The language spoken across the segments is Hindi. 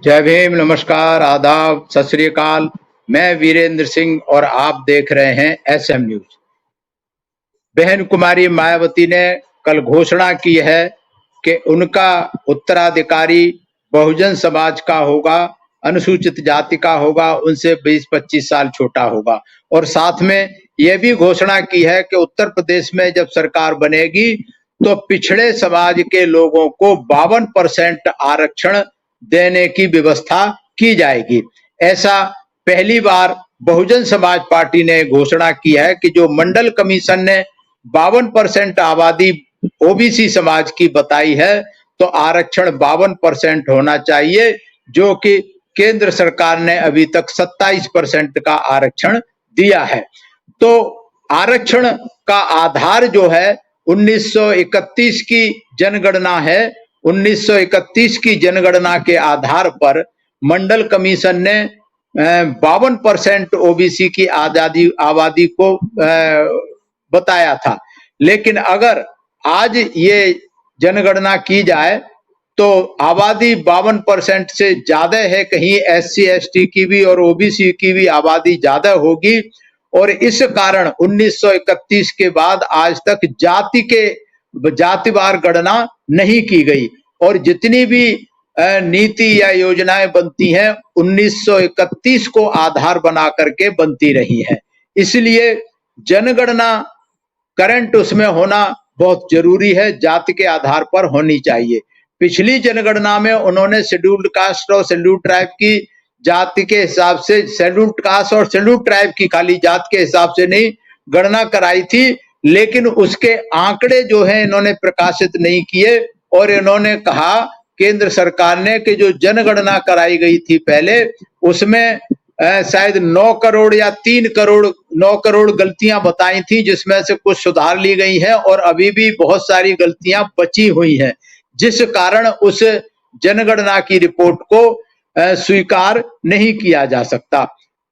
जय भीम, नमस्कार, आदाब, सत श्री अकाल। मैं वीरेंद्र सिंह और आप देख रहे हैं एसएम न्यूज। बहन कुमारी मायावती ने कल घोषणा की है कि उनका उत्तराधिकारी बहुजन समाज का होगा, अनुसूचित जाति का होगा, उनसे 20-25 साल छोटा होगा। और साथ में यह भी घोषणा की है कि उत्तर प्रदेश में जब सरकार बनेगी तो पिछड़े समाज के लोगों को 52% आरक्षण देने की व्यवस्था की जाएगी। ऐसा पहली बार बहुजन समाज पार्टी ने घोषणा की है कि जो मंडल कमीशन ने 52% आबादी ओबीसी समाज की बताई है, तो आरक्षण 52% होना चाहिए, जो कि केंद्र सरकार ने अभी तक 27% का आरक्षण दिया है। तो आरक्षण का आधार जो है 1931 की जनगणना है। 1931 की जनगणना के आधार पर मंडल कमीशन ने 52% ओबीसी की आबादी को बताया था। लेकिन अगर आज ये जनगणना की जाए तो आबादी 52% से ज्यादा है, कहीं एससी एसटी की भी और ओबीसी की भी आबादी ज्यादा होगी। और इस कारण 1931 के बाद आज तक जातिवार गणना नहीं की गई और जितनी भी नीति या योजनाएं बनती हैं 1931 को आधार बना करके बनती रही हैं। इसलिए जनगणना करंट उसमें होना बहुत जरूरी है, जाति के आधार पर होनी चाहिए। पिछली जनगणना में उन्होंने शेड्यूल्ड कास्ट और शेड्यूल्ड ट्राइब की जाति के हिसाब से, शेड्यूल्ड कास्ट और शेड्यूल्ड ट्राइब की खाली जात के हिसाब से नहीं गणना कराई थी, लेकिन उसके आंकड़े जो हैं इन्होंने प्रकाशित नहीं किए। और इन्होंने कहा केंद्र सरकार ने कि जो जनगणना कराई गई थी पहले, उसमें शायद 9 करोड़ या 9 करोड़ गलतियां बताई थी, जिसमें से कुछ सुधार ली गई हैं और अभी भी बहुत सारी गलतियां बची हुई हैं, जिस कारण उस जनगणना की रिपोर्ट को स्वीकार नहीं किया जा सकता।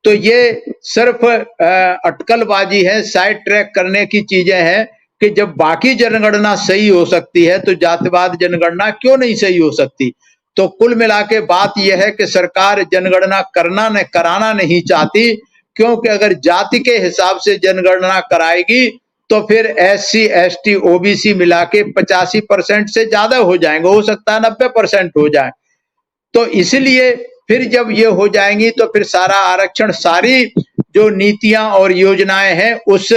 तो ये सिर्फ अटकलबाजी है, साइड ट्रैक करने की चीजें हैं कि जब बाकी जनगणना सही हो सकती है तो जातिवाद जनगणना क्यों नहीं सही हो सकती। तो कुल मिला के बात यह है कि सरकार जनगणना कराना नहीं चाहती, क्योंकि अगर जाति के हिसाब से जनगणना कराएगी तो फिर एससी एसटी ओबीसी मिला के 85% से ज्यादा हो जाएंगे, हो सकता है 90% हो जाए। तो इसलिए फिर जब ये हो जाएंगी तो फिर सारा आरक्षण, सारी जो नीतियां और योजनाएं हैं उस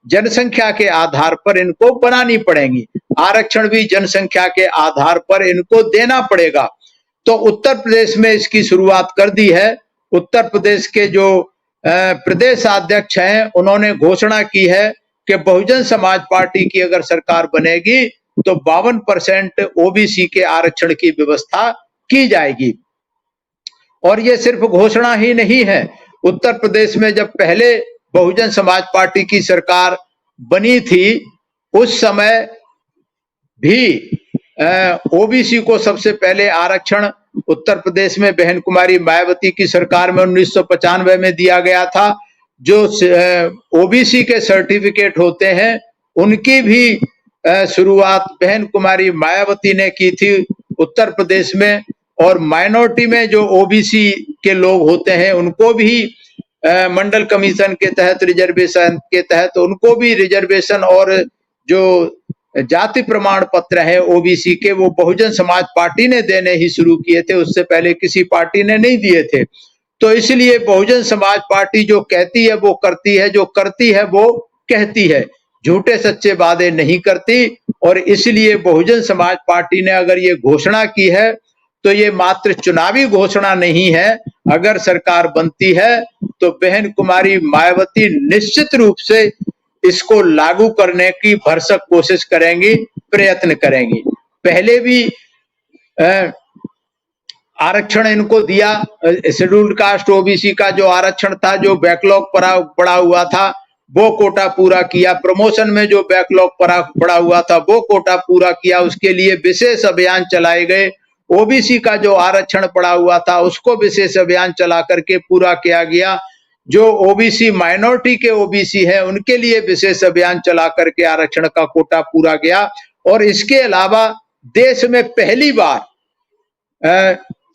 जनसंख्या के आधार पर इनको बनानी पड़ेंगी। आरक्षण भी जनसंख्या के आधार पर इनको देना पड़ेगा। तो उत्तर प्रदेश में इसकी शुरुआत कर दी है। उत्तर प्रदेश के जो प्रदेशाध्यक्ष हैं उन्होंने घोषणा की है कि बहुजन समाज पार्टी की अगर सरकार बनेगी तो 52% ओबीसी के आरक्षण की व्यवस्था की जाएगी। और ये सिर्फ घोषणा ही नहीं है, उत्तर प्रदेश में जब पहले बहुजन समाज पार्टी की सरकार बनी थी उस समय भी ओबीसी को सबसे पहले आरक्षण उत्तर प्रदेश में बहन कुमारी मायावती की सरकार में 1995 में दिया गया था। जो ओबीसी के सर्टिफिकेट होते हैं उनकी भी शुरुआत बहन कुमारी मायावती ने की थी उत्तर प्रदेश में। और माइनॉरिटी में जो ओबीसी के लोग होते हैं उनको भी मंडल कमीशन के तहत, रिजर्वेशन के तहत उनको भी रिजर्वेशन और जो जाति प्रमाण पत्र है ओबीसी के, वो बहुजन समाज पार्टी ने देने ही शुरू किए थे, उससे पहले किसी पार्टी ने नहीं दिए थे। तो इसलिए बहुजन समाज पार्टी जो कहती है वो करती है, जो करती है वो कहती है, झूठे सच्चे वादे नहीं करती। और इसलिए बहुजन समाज पार्टी ने अगर ये घोषणा की है तो ये मात्र चुनावी घोषणा नहीं है। अगर सरकार बनती है तो बहन कुमारी मायावती निश्चित रूप से इसको लागू करने की भरसक कोशिश करेंगी, प्रयत्न करेंगी। पहले भी आरक्षण इनको दिया, शेड्यूल्ड कास्ट ओबीसी का जो आरक्षण था, जो बैकलॉग पड़ा हुआ था वो कोटा पूरा किया। प्रमोशन में जो बैकलॉग पड़ा हुआ था वो कोटा पूरा किया, उसके लिए विशेष अभियान चलाए गए। ओबीसी का जो आरक्षण पड़ा हुआ था उसको विशेष अभियान चला करके पूरा किया गया। जो ओबीसी माइनॉरिटी के ओबीसी है उनके लिए विशेष अभियान चला करके आरक्षण का कोटा पूरा गया। और इसके अलावा देश में पहली बार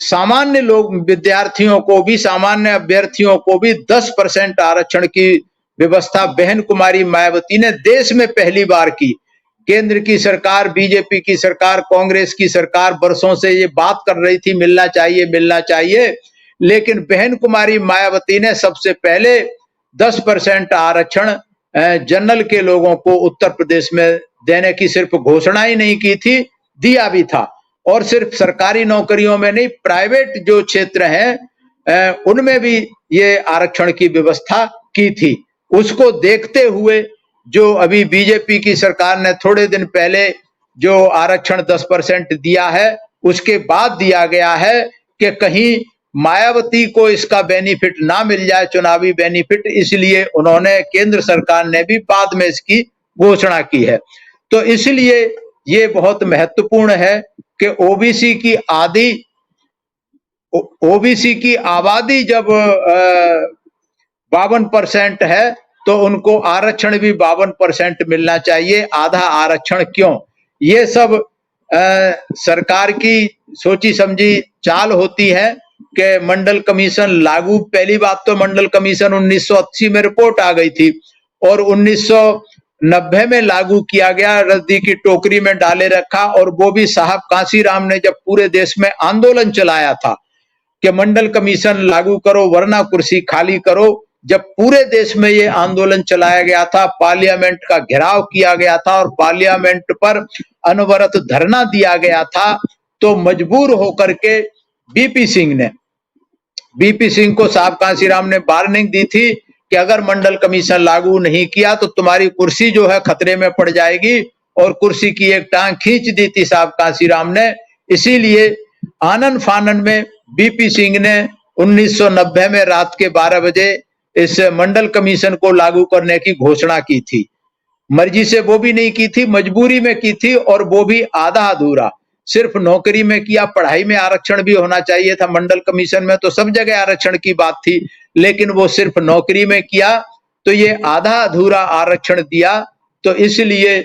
सामान्य लोग विद्यार्थियों को भी, सामान्य अभ्यर्थियों को भी 10% आरक्षण की व्यवस्था बहन कुमारी मायावती ने देश में पहली बार की। केंद्र की सरकार, बीजेपी की सरकार, कांग्रेस की सरकार वर्षों से ये बात कर रही थी मिलना चाहिए, लेकिन बहन कुमारी मायावती ने सबसे पहले 10% आरक्षण जनरल के लोगों को उत्तर प्रदेश में देने की सिर्फ घोषणा ही नहीं की थी, दिया भी था। और सिर्फ सरकारी नौकरियों में नहीं, प्राइवेट जो क्षेत्र हैं उनमें भी ये आरक्षण की व्यवस्था की थी। उसको देखते हुए जो अभी बीजेपी की सरकार ने थोड़े दिन पहले जो आरक्षण 10% दिया है, उसके बाद दिया गया है कि कहीं मायावती को इसका बेनिफिट ना मिल जाए, चुनावी बेनिफिट, इसलिए उन्होंने, केंद्र सरकार ने भी बाद में इसकी घोषणा की है। तो इसलिए ये बहुत महत्वपूर्ण है कि ओबीसी की आबादी जब 52% है तो उनको आरक्षण भी 52% मिलना चाहिए। आधा आरक्षण क्यों? ये सब सरकार की सोची समझी चाल होती है कि मंडल कमीशन लागू, पहली बात तो मंडल कमीशन 1980 में रिपोर्ट आ गई थी और 1990 में लागू किया गया, रद्दी की टोकरी में डाले रखा। और वो भी साहब कांशीराम ने जब पूरे देश में आंदोलन चलाया था कि मंडल कमीशन लागू करो वरना कुर्सी खाली करो, जब पूरे देश में ये आंदोलन चलाया गया था, पार्लियामेंट का घेराव किया गया था और पार्लियामेंट पर अनवरत धरना दिया गया था, तो मजबूर होकर के बीपी सिंह को साहब कांशीराम ने वार्निंग दी थी कि अगर मंडल कमीशन लागू नहीं किया तो तुम्हारी कुर्सी जो है खतरे में पड़ जाएगी, और कुर्सी की एक टांग खींच दी थी साहब कांशीराम ने। इसीलिए आनन फानन में बीपी सिंह ने 1990 में रात के 12 बजे इस मंडल कमीशन को लागू करने की घोषणा की थी। मर्जी से वो भी नहीं की थी, मजबूरी में की थी, और वो भी आधा अधूरा, सिर्फ नौकरी में किया। पढ़ाई में आरक्षण भी होना चाहिए था, मंडल कमीशन में तो सब जगह आरक्षण की बात थी, लेकिन वो सिर्फ नौकरी में किया, तो ये आधा अधूरा आरक्षण दिया। तो इसलिए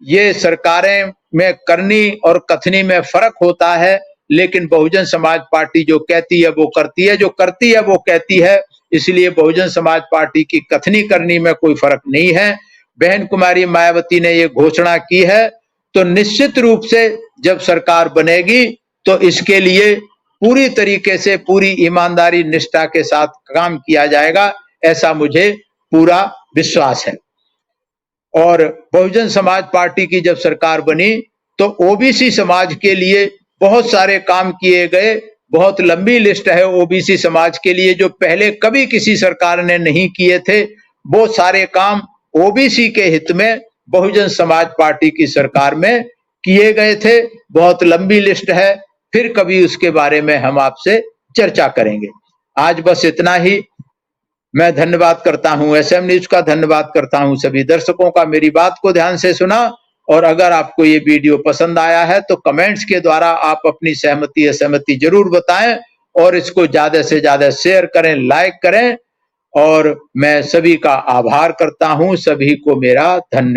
ये सरकारें में करनी और कथनी में फर्क होता है, लेकिन बहुजन समाज पार्टी जो कहती है वो करती है, जो करती है वो कहती है। इसलिए बहुजन समाज पार्टी की कथनी करनी में कोई फर्क नहीं है। बहन कुमारी मायावती ने ये घोषणा की है, तो निश्चित रूप से जब सरकार बनेगी तो इसके लिए पूरी तरीके से, पूरी ईमानदारी निष्ठा के साथ काम किया जाएगा, ऐसा मुझे पूरा विश्वास है। और बहुजन समाज पार्टी की जब सरकार बनी तो ओबीसी समाज के लिए बहुत सारे काम किए गए। बहुत लंबी लिस्ट है ओबीसी समाज के लिए, जो पहले कभी किसी सरकार ने नहीं किए थे। वो सारे काम ओबीसी के हित में बहुजन समाज पार्टी की सरकार में किए गए थे। बहुत लंबी लिस्ट है, फिर कभी उसके बारे में हम आपसे चर्चा करेंगे। आज बस इतना ही। मैं धन्यवाद करता हूं, एसएम न्यूज का धन्यवाद करता हूं सभी दर्शकों का, मेरी बात को ध्यान से सुना। और अगर आपको ये वीडियो पसंद आया है तो कमेंट्स के द्वारा आप अपनी सहमति असहमति जरूर बताएं, और इसको ज्यादा से ज्यादा शेयर करें, लाइक करें। और मैं सभी का आभार करता हूं, सभी को मेरा धन्यवाद।